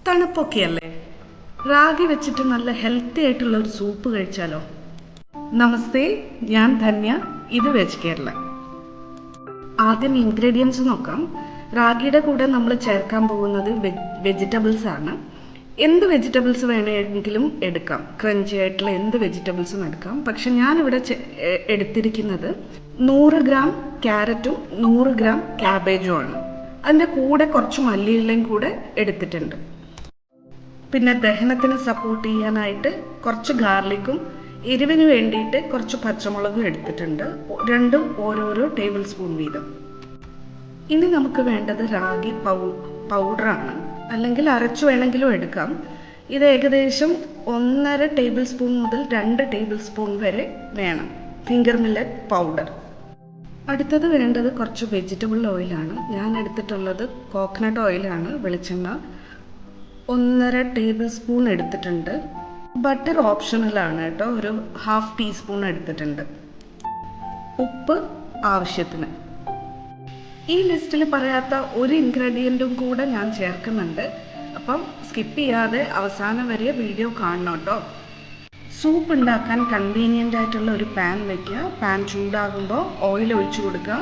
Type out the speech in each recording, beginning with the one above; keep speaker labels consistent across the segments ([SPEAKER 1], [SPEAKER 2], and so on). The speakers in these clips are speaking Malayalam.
[SPEAKER 1] തണുപ്പൊക്കെയല്ലേ, റാഗി വെച്ചിട്ട് നല്ല ഹെൽത്തി ആയിട്ടുള്ള ഒരു സൂപ്പ് കഴിച്ചാലോ? നമസ്തേ, ഞാൻ ധന്യ, ഇത് വെജ് കേരള. ആദ്യം ഇൻഗ്രീഡിയൻസ് നോക്കാം. റാഗിയുടെ കൂടെ നമ്മൾ ചേർക്കാൻ പോകുന്നത് വെജിറ്റബിൾസ് ആണ്. എന്ത് വെജിറ്റബിൾസ് വേണമെങ്കിലും എടുക്കാം, ക്രഞ്ചി ആയിട്ടുള്ള എന്ത് വെജിറ്റബിൾസും എടുക്കാം. പക്ഷെ ഞാനിവിടെ എടുത്തിരിക്കുന്നത് 100 ഗ്രാം ക്യാരറ്റും 100 ഗ്രാം ക്യാബേജും ആണ്. അതിൻ്റെ കൂടെ കുറച്ച് മല്ലിയിലയും കൂടെ എടുത്തിട്ടുണ്ട്. പിന്നെ ദഹനത്തിന് സപ്പോർട്ട് ചെയ്യാനായിട്ട് കുറച്ച് ഗാർലിക്കും എരിവിന് വേണ്ടിയിട്ട് കുറച്ച് പച്ചമുളകും എടുത്തിട്ടുണ്ട്. രണ്ടും ഓരോരോ ടേബിൾ സ്പൂൺ വീതം. ഇനി നമുക്ക് വേണ്ടത് റാഗി പൗഡറാണ്, അല്ലെങ്കിൽ അരച്ചു വേണമെങ്കിലും എടുക്കാം. ഇത് ഏകദേശം 1.5 ടേബിൾ സ്പൂൺ മുതൽ 2 ടേബിൾ സ്പൂൺ വരെ വേണം, ഫിംഗർ മില്ലറ്റ് പൗഡർ. അടുത്തത് വേണ്ടത് കുറച്ച് വെജിറ്റബിൾ ഓയിലാണ്. ഞാൻ എടുത്തിട്ടുള്ളത് കോക്കനട്ട് ഓയിലാണ്, വെളിച്ചെണ്ണ 1.5 ടേബിൾ സ്പൂൺ എടുത്തിട്ടുണ്ട്. ബട്ടർ ഓപ്ഷണലാണ് കേട്ടോ, ഒരു 1/2 ടീസ്പൂൺ എടുത്തിട്ടുണ്ട്. ഉപ്പ് ആവശ്യത്തിന്. ഈ ലിസ്റ്റിൽ പറയാത്ത ഒരു ഇൻഗ്രീഡിയൻറ്റും കൂടെ ഞാൻ ചേർക്കുന്നുണ്ട്, അപ്പം സ്കിപ്പ് ചെയ്യാതെ അവസാനം വരെ വീഡിയോ കാണണം കേട്ടോ. സൂപ്പ് ഉണ്ടാക്കാൻ കൺവീനിയൻ്റ് ആയിട്ടുള്ള ഒരു പാൻ വയ്ക്കുക. പാൻ ചൂടാകുമ്പോൾ ഓയിൽ ഒഴിച്ചു കൊടുക്കുക.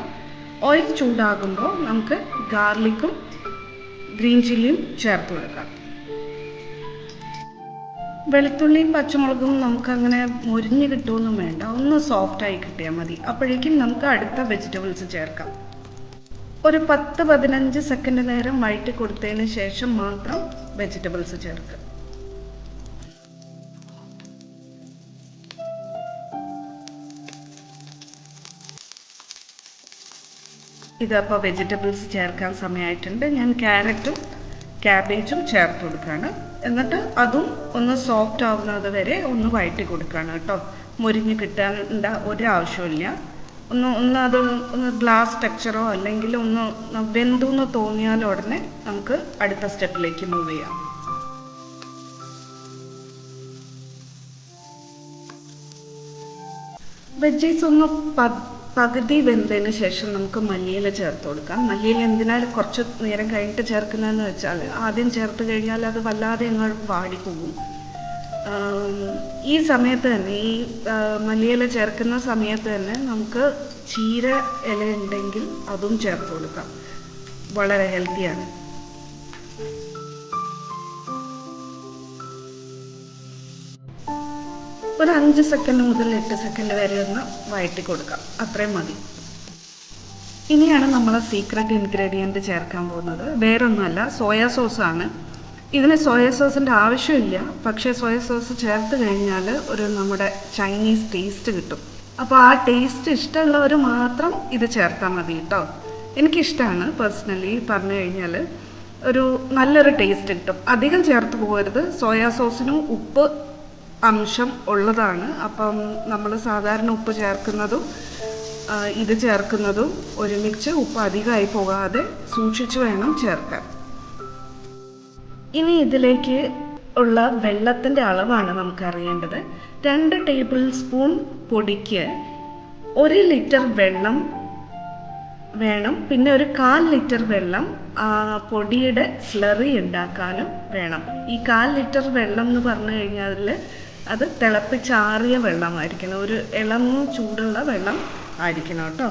[SPEAKER 1] ഓയിൽ ചൂടാകുമ്പോൾ നമുക്ക് ഗാർലിക്കും ഗ്രീൻ ചില്ലിയും ചേർത്ത് കൊടുക്കാം. വെളുത്തുള്ളിയും പച്ചമുളകും നമുക്കങ്ങനെ മുരിഞ്ഞ് കിട്ടുമൊന്നും വേണ്ട, ഒന്ന് സോഫ്റ്റായി കിട്ടിയാൽ മതി. അപ്പോഴേക്കും നമുക്ക് അടുത്ത വെജിറ്റബിൾസ് ചേർക്കാം. ഒരു 10-15 സെക്കൻഡ് നേരം വഴറ്റി കൊടുത്തതിന് ശേഷം മാത്രം വെജിറ്റബിൾസ് ചേർക്കുക. ഇതപ്പോൾ വെജിറ്റബിൾസ് ചേർക്കാൻ സമയമായിട്ടുണ്ട്. ഞാൻ ക്യാരറ്റും ക്യാബേജും ചേർത്ത് കൊടുക്കുകയാണ്. എന്നിട്ട് അതും ഒന്ന് സോഫ്റ്റ് ആവുന്നത് വരെ ഒന്ന് വഴറ്റി കൊടുക്കുകയാണ് കേട്ടോ. മുരിഞ്ഞ് കിട്ടേണ്ട ഒരാവശ്യമില്ല. ഒന്ന് ഗ്ലാസ് ടെക്സ്ചറോ അല്ലെങ്കിൽ ഒന്ന് വെന്തു എന്ന് തോന്നിയാൽ ഉടനെ നമുക്ക് അടുത്ത സ്റ്റെപ്പിലേക്ക് മൂവ് ചെയ്യാം. വെജീസ് ഒന്ന് പകുതി വെന്തതിന് ശേഷം നമുക്ക് മല്ലിയില ചേർത്ത് കൊടുക്കാം. മല്ലിയില എന്തിനാണ് കുറച്ച് നേരം കഴിഞ്ഞിട്ട് ചേർക്കുന്നതെന്ന് വെച്ചാൽ, ആദ്യം ചേർത്ത് കഴിഞ്ഞാൽ അത് വല്ലാതെ അങ്ങ് വാടിപ്പോകും. ഈ സമയത്ത് തന്നെ, ഈ മല്ലിയില ചേർക്കുന്ന സമയത്ത് തന്നെ നമുക്ക് ചീര ഇല ഉണ്ടെങ്കിൽ അതും ചേർത്ത് കൊടുക്കാം, വളരെ ഹെൽത്തിയാണ്. ഒരു 5 സെക്കൻഡ് മുതൽ 8 സെക്കൻഡ് വരെ ഒന്ന് വഴറ്റി കൊടുക്കാം, അത്രയും മതി. ഇനിയാണ് നമ്മൾ സീക്രട്ട് ഇൻഗ്രീഡിയൻറ്റ് ചേർക്കാൻ പോകുന്നത്. വേറൊന്നുമല്ല, സോയാ സോസാണ്. ഇതിന് സോയാ സോസിൻ്റെ ആവശ്യമില്ല, പക്ഷേ സോയാ സോസ് ചേർത്ത് കഴിഞ്ഞാൽ നമ്മുടെ ചൈനീസ് ടേസ്റ്റ് കിട്ടും. അപ്പോൾ ആ ടേസ്റ്റ് ഇഷ്ടമുള്ളവർ മാത്രം ഇത് ചേർത്താൽ മതി കേട്ടോ. എനിക്കിഷ്ടമാണ് പേഴ്സണലി പറഞ്ഞു കഴിഞ്ഞാൽ, ഒരു നല്ലൊരു ടേസ്റ്റ് കിട്ടും. അധികം ചേർത്ത് പോകരുത്. സോയാ സോസിനും ഉപ്പ് അംശം ഉള്ളതാണ്. അപ്പം നമ്മൾ സാധാരണ ഉപ്പ് ചേർക്കുന്നതും ഇത് ചേർക്കുന്നതും ഒരുമിച്ച് ഉപ്പ് അധികമായി പോകാതെ സൂക്ഷിച്ച് വേണം ചേർക്കാൻ. ഇനി ഇതിലേക്ക് ഉള്ള വെള്ളത്തിൻ്റെ അളവാണ് നമുക്കറിയേണ്ടത്. 2 ടേബിൾ സ്പൂൺ പൊടിക്ക് 1 ലിറ്റർ വെള്ളം വേണം. പിന്നെ ഒരു 1/4 ലിറ്റർ വെള്ളം പൊടിയുടെ സ്ലറി ഉണ്ടാക്കാനും വേണം. ഈ 1/4 ലിറ്റർ വെള്ളം എന്ന് പറഞ്ഞു കഴിഞ്ഞാൽ അത് തിളപ്പിച്ചാറിയ വെള്ളമായിരിക്കണം, ഒരു ഇളം ചൂടുള്ള വെള്ളം ആയിരിക്കണം കേട്ടോ.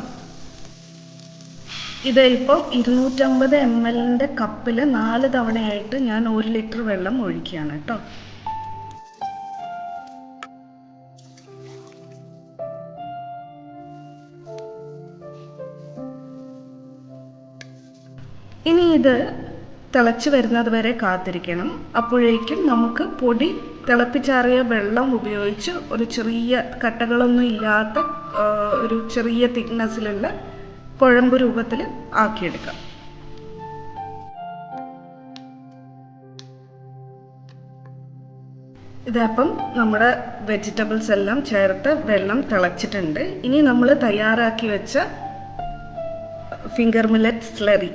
[SPEAKER 1] ഇത് ഇപ്പോൾ 250 ml കപ്പിൽ 4 തവണയായിട്ട് ഞാൻ 1 ലിറ്റർ വെള്ളം ഒഴിക്കുകയാണ് കേട്ടോ. ഇനി ഇത് തിളച്ച് വരുന്നത് വരെ കാത്തിരിക്കണം. അപ്പോഴേക്കും നമുക്ക് പൊടി തിളപ്പിച്ചാറിയ വെള്ളം ഉപയോഗിച്ച് ഒരു ചെറിയ കട്ടകളൊന്നും ഇല്ലാത്ത ഒരു ചെറിയ തിക്നെസ്സിലുള്ള കുഴമ്പ് രൂപത്തിൽ ആക്കിയെടുക്കാം. ഇതപ്പം നമ്മുടെ വെജിറ്റബിൾസ് എല്ലാം ചേർത്ത് വെള്ളം തിളച്ചിട്ടുണ്ട്. ഇനി നമ്മൾ തയ്യാറാക്കി വെച്ച ഫിംഗർ മില്ലറ്റ് സ്ലറി,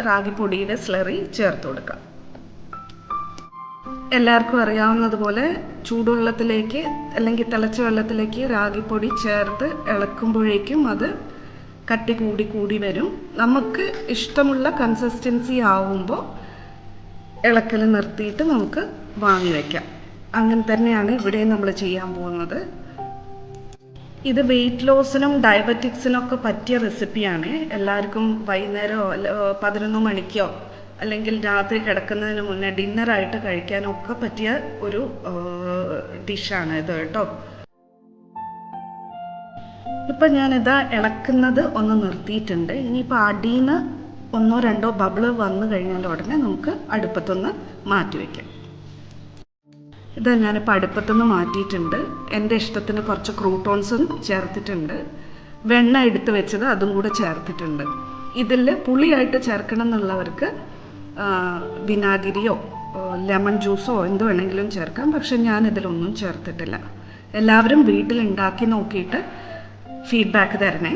[SPEAKER 1] റാഗിപ്പൊടിയുടെ സ്ലറി ചേർത്ത് കൊടുക്കാം. എല്ലാവർക്കും അറിയാവുന്നതുപോലെ ചൂടുവെള്ളത്തിലേക്ക് അല്ലെങ്കിൽ തിളച്ച വെള്ളത്തിലേക്ക് റാഗിപ്പൊടി ചേർത്ത് ഇളക്കുമ്പോഴേക്കും അത് കട്ടി കൂടി വരും. നമുക്ക് ഇഷ്ടമുള്ള കൺസിസ്റ്റൻസി ആവുമ്പോൾ ഇളക്കൽ നിർത്തിയിട്ട് നമുക്ക് വാങ്ങി വയ്ക്കാം. അങ്ങനെ തന്നെയാണ് ഇവിടെ നമ്മൾ ചെയ്യാൻ പോകുന്നത്. ഇത് വെയിറ്റ് ലോസിനും ഡയബറ്റിക്സിനൊക്കെ പറ്റിയ റെസിപ്പിയാണ്. എല്ലാവർക്കും വൈകുന്നേരമോ 11 മണിക്കോ അല്ലെങ്കിൽ രാത്രി കിടക്കുന്നതിന് മുന്നേ ഡിന്നറായിട്ട് കഴിക്കാനൊക്കെ പറ്റിയ ഒരു ഡിഷാണ് ഇത് കേട്ടോ. ഇപ്പം ഞാനിതാ ഇളക്കുന്നത് ഒന്ന് നിർത്തിയിട്ടുണ്ട്. ഇനിയിപ്പോൾ അടിയിൽ നിന്ന് 1-2 ബബിള് വന്നു കഴിഞ്ഞാൽ ഉടനെ നമുക്ക് അടുപ്പത്തൊന്ന് മാറ്റി വയ്ക്കാം. ഇത് ഞാനിപ്പോൾ അടുപ്പത്തുനിന്ന് മാറ്റിയിട്ടുണ്ട്. എൻ്റെ ഇഷ്ടത്തിന് കുറച്ച് ക്രൂട്ടോൺസും ചേർത്തിട്ടുണ്ട്. വെണ്ണ എടുത്ത് വെച്ചത് അതും കൂടെ ചേർത്തിട്ടുണ്ട്. ഇതിൽ പുളിയായിട്ട് ചേർക്കണം എന്നുള്ളവർക്ക് വിനാഗിരിയോ ലെമൺ ജ്യൂസോ എന്ത് വേണമെങ്കിലും ചേർക്കാം. പക്ഷെ ഞാനിതിലൊന്നും ചേർത്തിട്ടില്ല. എല്ലാവരും വീട്ടിൽ ഉണ്ടാക്കി നോക്കിയിട്ട് ഫീഡ്ബാക്ക് തരണേ.